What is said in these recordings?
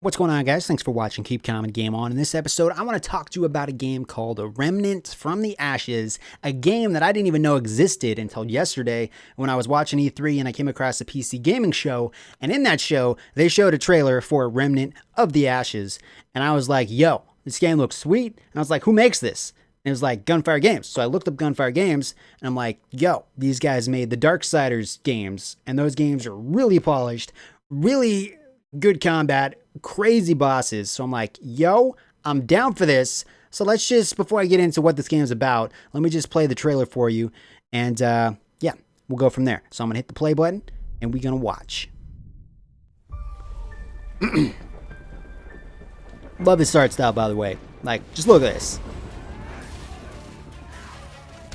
What's going on, guys? Thanks for watching Keep Calm and Game On. In this episode, I want to talk to you about a game called Remnant From The Ashes, a game that I didn't even know existed until yesterday when I was watching E3 and I came across a PC gaming show, and in that show, they showed a trailer for Remnant of the Ashes, and I was like, yo, this game looks sweet, and I was like, who makes this? And it was like Gunfire Games. So I looked up Gunfire Games, and I'm like, yo, these guys made the Darksiders games, and those games are really polished, really good combat, crazy bosses. So I'm like, yo, I'm down for this. So let's just, before I get into what this game is about, let me just play the trailer for you. And yeah, we'll go from there. So I'm going to hit the play button and we're going to watch. Love this art style, by the way. Like, just look at this.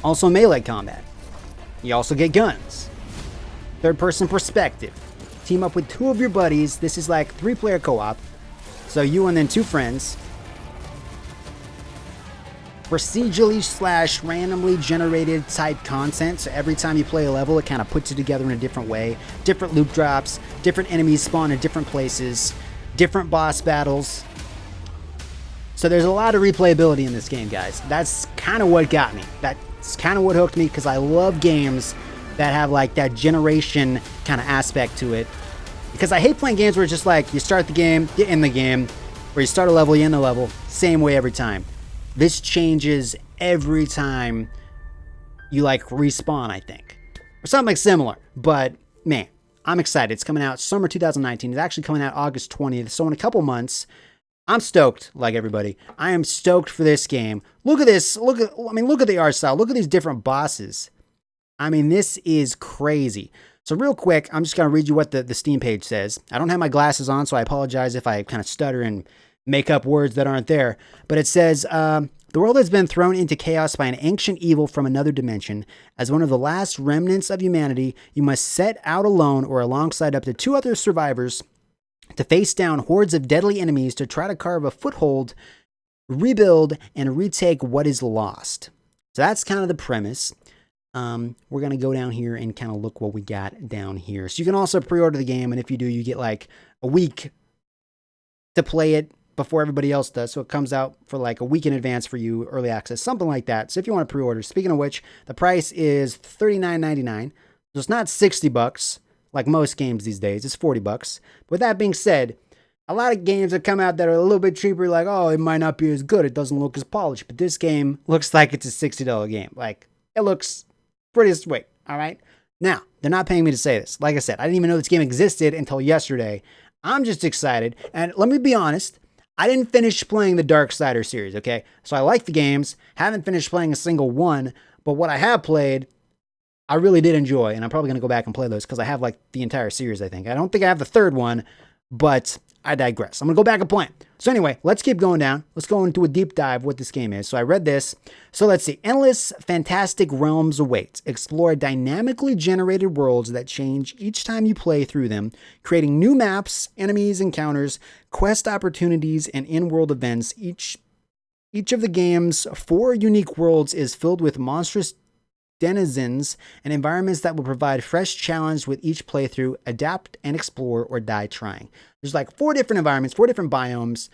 Also melee combat. You also get guns. Third person perspective. Team up with two of your buddies. This is like 3-player co-op. So you and then 2 friends. Procedurally / randomly generated type content. So every time you play a level, it kind of puts it together in a different way. Different loot drops. Different enemies spawn in different places. Different boss battles. So there's a lot of replayability in this game, guys. That's kind of what got me. That's kind of what hooked me, because I love games that have like that generation kind of aspect to it. Because I hate playing games where it's just like you start the game, you end the game, or you start a level, you end the level, same way every time. This changes every time you like respawn, I think. Or something like similar. But man, I'm excited. It's coming out summer 2019. It's actually coming out August 20th. So in a couple months, I'm stoked, like everybody. I am stoked for this game. Look at this. Look at the art style. Look at these different bosses. I mean, this is crazy. So real quick, I'm just going to read you what the Steam page says. I don't have my glasses on, so I apologize if I kind of stutter and make up words that aren't there. But it says, the world has been thrown into chaos by an ancient evil from another dimension. As one of the last remnants of humanity, you must set out alone or alongside up to 2 other survivors to face down hordes of deadly enemies to try to carve a foothold, rebuild, and retake what is lost. So that's kind of the premise. We're going to go down here and kind of look what we got down here. So you can also pre-order the game, and if you do, you get like a week to play it before everybody else does. So it comes out for like a week in advance for you, early access, something like that. So if you want to pre-order, speaking of which, the price is $39.99. So it's not $60 like most games these days. It's $40. With that being said, a lot of games that come out that are a little bit cheaper, like, oh, it might not be as good. It doesn't look as polished. But this game looks like it's a $60 game. Like, it looks pretty sweet, all right? Now, they're not paying me to say this. Like I said, I didn't even know this game existed until yesterday. I'm just excited. And let me be honest, I didn't finish playing the Darksiders series, okay? So I like the games, haven't finished playing a single one, but what I have played, I really did enjoy, and I'm probably going to go back and play those because I have like the entire series, I think. I don't think I have the 3rd one, but I digress. I'm going to go back and play it. So anyway, let's keep going down. Let's go into a deep dive what this game is. So I read this. So let's see. Endless fantastic realms await. Explore dynamically generated worlds that change each time you play through them, creating new maps, enemies, encounters, quest opportunities, and in-world events. Each of the game's 4 unique worlds is filled with monstrous denizens and environments that will provide fresh challenge with each playthrough. Adapt and explore or die trying. There's like 4 different environments, 4 different biomes.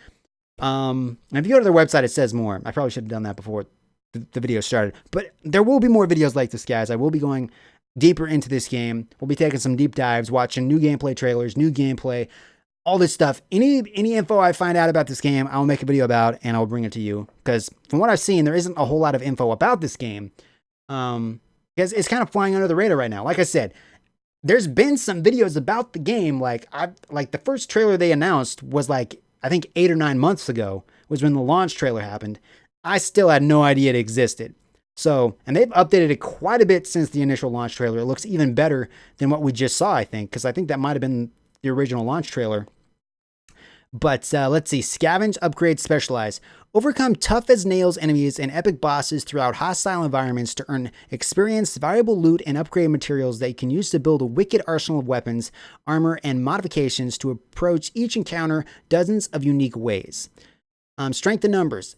And if you go to their website, it says more. I probably should have done that before the video started. But there will be more videos like this, guys. I will be going deeper into this game. We'll be taking some deep dives, watching new gameplay trailers, new gameplay, all this stuff. Any info I find out about this game, I'll make a video about and I'll bring it to you. Because from what I've seen, there isn't a whole lot of info about this game. Because it's kind of flying under the radar right now. Like I said, there's been some videos about the game. Like the first trailer they announced was like, I think 8 or 9 months ago was when the launch trailer happened. I still had no idea it existed. So, and they've updated it quite a bit since the initial launch trailer. It looks even better than what we just saw, I think, because I think that might have been the original launch trailer. But let's see. Scavenge, upgrade, specialize. Overcome tough as nails enemies and epic bosses throughout hostile environments to earn experience, valuable loot, and upgrade materials that you can use to build a wicked arsenal of weapons, armor, and modifications to approach each encounter dozens of unique ways. Strength in numbers.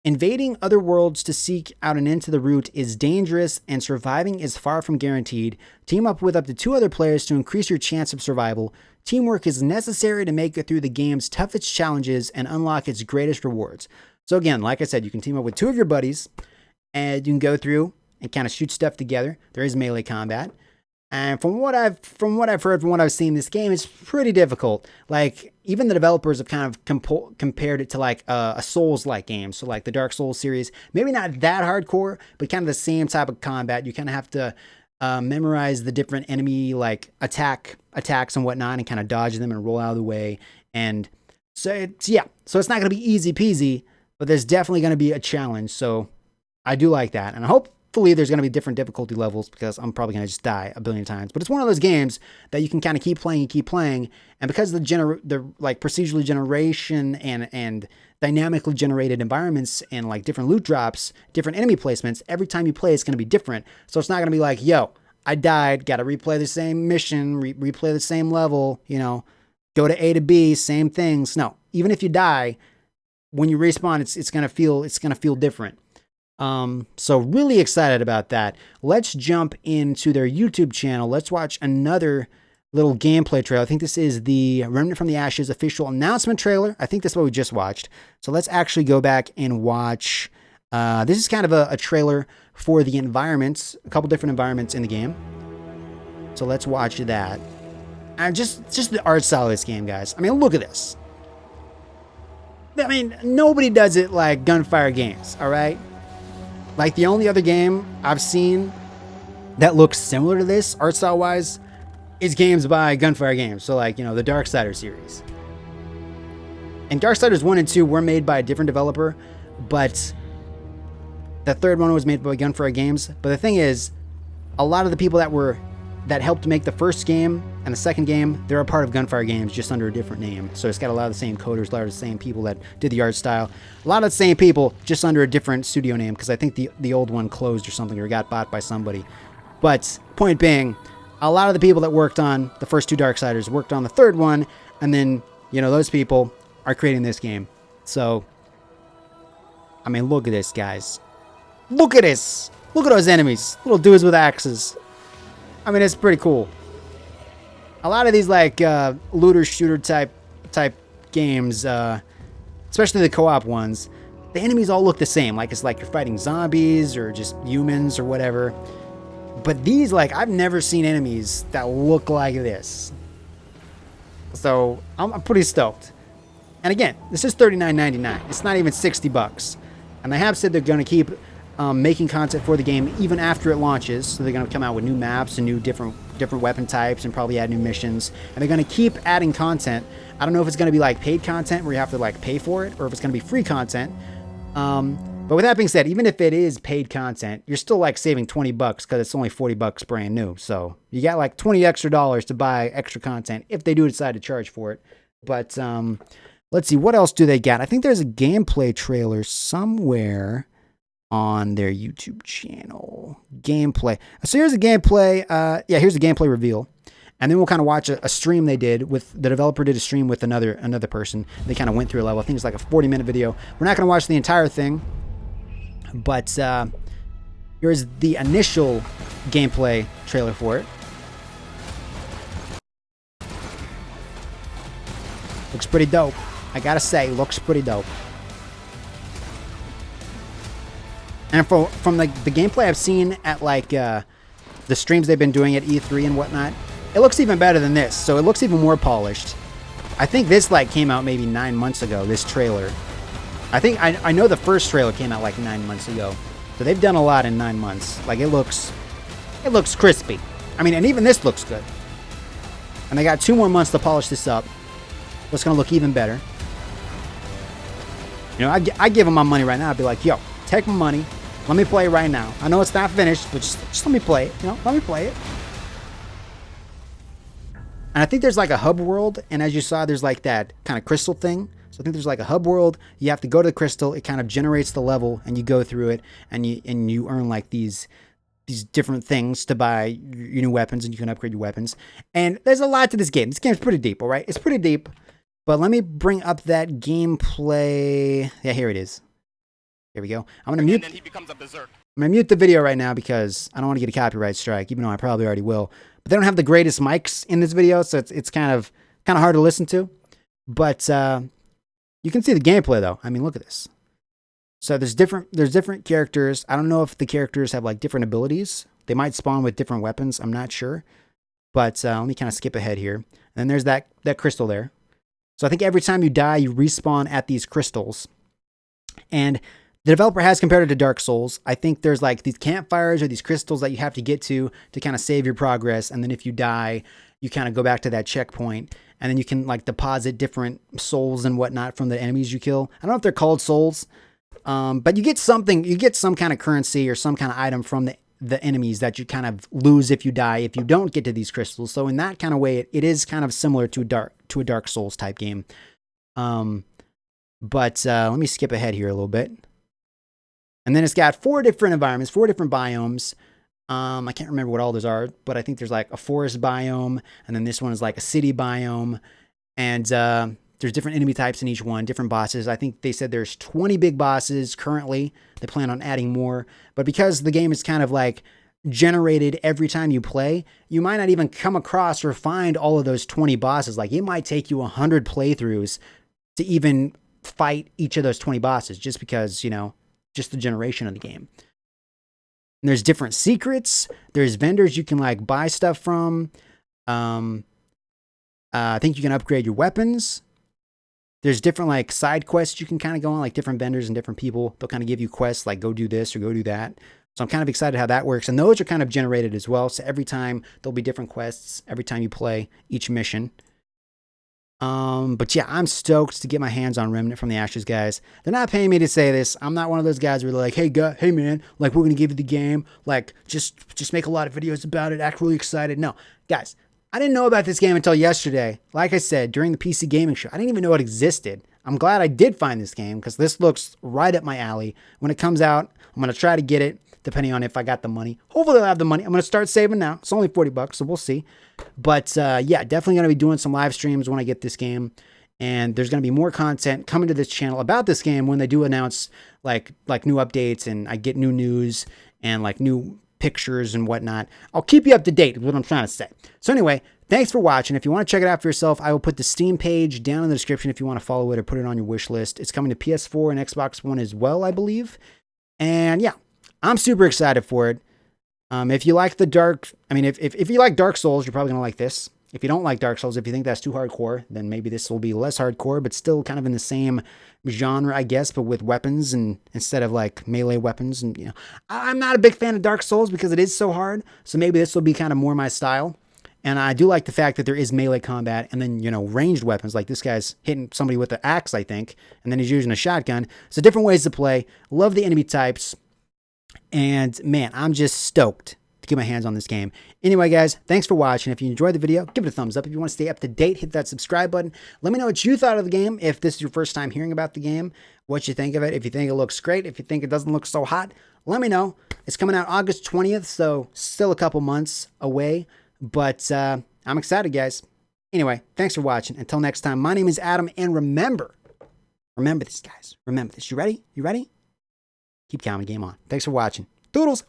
Invading other worlds to seek out an end to the root is dangerous, and surviving is far from guaranteed. Team up with up to 2 other players to increase your chance of survival. Teamwork is necessary to make it through the game's toughest challenges and unlock its greatest rewards. So again, like I said, you can team up with 2 of your buddies, and you can go through and kind of shoot stuff together. There is melee combat. And from what I've heard, from what I've seen, this game is pretty difficult. Like, even the developers have kind of compared it to like a Souls-like game. So like the Dark Souls series, maybe not that hardcore, but kind of the same type of combat. You kind of have to memorize the different enemy like attacks and whatnot, and kind of dodge them and roll out of the way. And so it's not going to be easy peasy, but there's definitely going to be a challenge. So I do like that, and hopefully there's going to be different difficulty levels, because I'm probably going to just die a billion times. But it's one of those games that you can kind of keep playing, and because of the like procedurally generation and dynamically generated environments and like different loot drops, different enemy placements, every time you play it's going to be different. So it's not going to be like, yo, I died, got to replay the same mission, replay the same level, go to A to B, same things. No, even if you die, when you respawn, it's going to feel different. So really excited about that. Let's jump into their YouTube channel. Let's watch another little gameplay trailer. I think this is the Remnant from the Ashes official announcement trailer. I think that's what we just watched. So let's actually go back and watch. This is kind of a trailer for the environments, a couple different environments in the game. So let's watch that. And just the art style of this game, guys. I mean, look at this. I mean, nobody does it like Gunfire games, all right? Like, the only other game I've seen that looks similar to this, art style wise, is games by Gunfire Games. So like, the Darksiders series. And Darksiders 1 and 2 were made by a different developer, but the third one was made by Gunfire Games. But the thing is, a lot of the people that helped make the first game and the second game, they're a part of Gunfire Games, just under a different name. So it's got a lot of the same coders, a lot of the same people that did the art style. A lot of the same people, just under a different studio name, because I think the old one closed or something, or got bought by somebody. But point being, a lot of the people that worked on the first 2 Darksiders worked on the third one, and then, those people are creating this game. So, I mean, look at this, guys. Look at this! Look at those enemies. Little dudes with axes. I mean, it's pretty cool. A lot of these like looter shooter type games, especially the co-op ones, the enemies all look the same. Like, it's like you're fighting zombies or just humans or whatever. But these, like, I've never seen enemies that look like this. So I'm pretty stoked. And again, this is $39.99. It's not even $60. And they have said they're going to keep making content for the game even after it launches. So they're going to come out with new maps and new different weapon types, and probably add new missions. And they're going to keep adding content. I don't know if it's going to be like paid content where you have to like pay for it, or if it's going to be free content. But with that being said, even if it is paid content, you're still like saving $20 because it's only $40 brand new. So you got like $20 extra to buy extra content if they do decide to charge for it. But let's see, what else do they got? I think there's a gameplay trailer somewhere on their YouTube channel. Gameplay. So here's a gameplay. Here's a gameplay reveal. And then we'll kind of watch a stream they did with, the developer did a stream with another person. They kind of went through a level. I think it's like a 40-minute video. We're not going to watch the entire thing. But here's the initial gameplay trailer for it. Looks pretty dope. I gotta say, looks pretty dope. And from the gameplay I've seen at like the streams they've been doing at E3 and whatnot, it looks even better than this. So it looks even more polished. I think this like came out maybe 9 months ago, this trailer. I think I know the first trailer came out like 9 months ago. So they've done a lot in 9 months. Like, it looks crispy. I mean, and even this looks good. And they got 2 more months to polish this up. So it's gonna look even better. You know, I give them my money right now. I'd be like, yo, take my money. Let me play it right now. I know it's not finished, but just let me play it. You know, let me play it. And I think there's like a hub world, and as you saw, there's like that kind of crystal thing. So I think there's like a hub world. You have to go to the crystal. It kind of generates the level, and you go through it, and you earn like these different things to buy your new weapons, and you can upgrade your weapons. And there's a lot to this game. This game's pretty deep, all right? It's pretty deep. But let me bring up that gameplay. Yeah, here it is. Here we go. I'm gonna mute. And then he becomes a berserk. I'm gonna mute the video right now because I don't want to get a copyright strike, even though I probably already will. But they don't have the greatest mics in this video, so it's kind of Kind of hard to listen to, but you can see the gameplay though. I mean, look at this. So there's different characters. I don't know if the characters have like different abilities. They might spawn with different weapons. I'm not sure. But let me kind of skip ahead here. And then there's that crystal there. So I think every time you die, you respawn at these crystals. And the developer has compared it to Dark Souls. I think there's like these campfires or these crystals that you have to get to kind of save your progress. And then if you die, you kind of go back to that checkpoint. And then you can like deposit different souls and whatnot from the enemies you kill. I don't know if they're called souls. But you get some kind of currency or some kind of item from the enemies that you kind of lose if you die, if you don't get to these crystals. So in that kind of way, it is kind of similar to a Dark Souls type game. But let me skip ahead here a little bit. And then it's got 4 different environments, 4 different biomes. I can't remember what all those are, but I think there's like a forest biome, and then this one is like a city biome. And there's different enemy types in each one, different bosses. I think they said there's 20 big bosses currently. They plan on adding more. But because the game is kind of like generated every time you play, you might not even come across or find all of those 20 bosses. Like it might take you 100 playthroughs to even fight each of those 20 bosses just because, you know, just the generation of the game. And there's different secrets. There's vendors you can like buy stuff from. I think you can upgrade your weapons. There's different like side quests you can kind of go on, like different vendors and different people. They'll kind of give you quests like go do this or go do that. So I'm kind of excited how that works. And those are kind of generated as well. So every time there'll be different quests every time you play each mission. But yeah, I'm stoked to get my hands on Remnant from the Ashes, guys. They're not paying me to say this. I'm not one of those guys where they're like, hey man, like we're going to give you the game. Like just make a lot of videos about it. Act really excited. No, guys, I didn't know about this game until yesterday. Like I said, during the PC gaming show, I didn't even know it existed. I'm glad I did find this game because this looks right up my alley. When it comes out, I'm going to try to get it depending on if I got the money. Hopefully I'll have the money. I'm going to start saving now. It's only $40, so we'll see. But yeah, definitely going to be doing some live streams when I get this game. And there's going to be more content coming to this channel about this game when they do announce like new updates and I get new news and like new pictures and whatnot. I'll keep you up to date with what I'm trying to say. So anyway, thanks for watching. If you want to check it out for yourself, I will put the Steam page down in the description if you want to follow it or put it on your wish list. It's coming to PS4 and Xbox One as well, I believe. And yeah, I'm super excited for it. If you like if you like Dark Souls, you're probably going to like this. If you don't like Dark Souls, if you think that's too hardcore, then maybe this will be less hardcore, but still kind of in the same genre, I guess, but with weapons and instead of like melee weapons. And, you know, I'm not a big fan of Dark Souls because it is so hard. So maybe this will be kind of more my style. And I do like the fact that there is melee combat and then, you know, ranged weapons. Like this guy's hitting somebody with an axe, I think, and then he's using a shotgun. So different ways to play. Love the enemy types. And man, I'm just stoked to get my hands on this game. Anyway, guys, thanks for watching. If you enjoyed the video, give it a thumbs up. If you want to stay up to date, hit that subscribe button. Let me know what you thought of the game. If this is your first time hearing about the game, what you think of it. If you think it looks great, if you think it doesn't look so hot, let me know. It's coming out August 20th, so still a couple months away. But I'm excited, guys. Anyway, thanks for watching. Until next time, my name is Adam, and remember this, guys. Remember this. You ready? You ready? Keep counting. Game on. Thanks for watching. Doodles.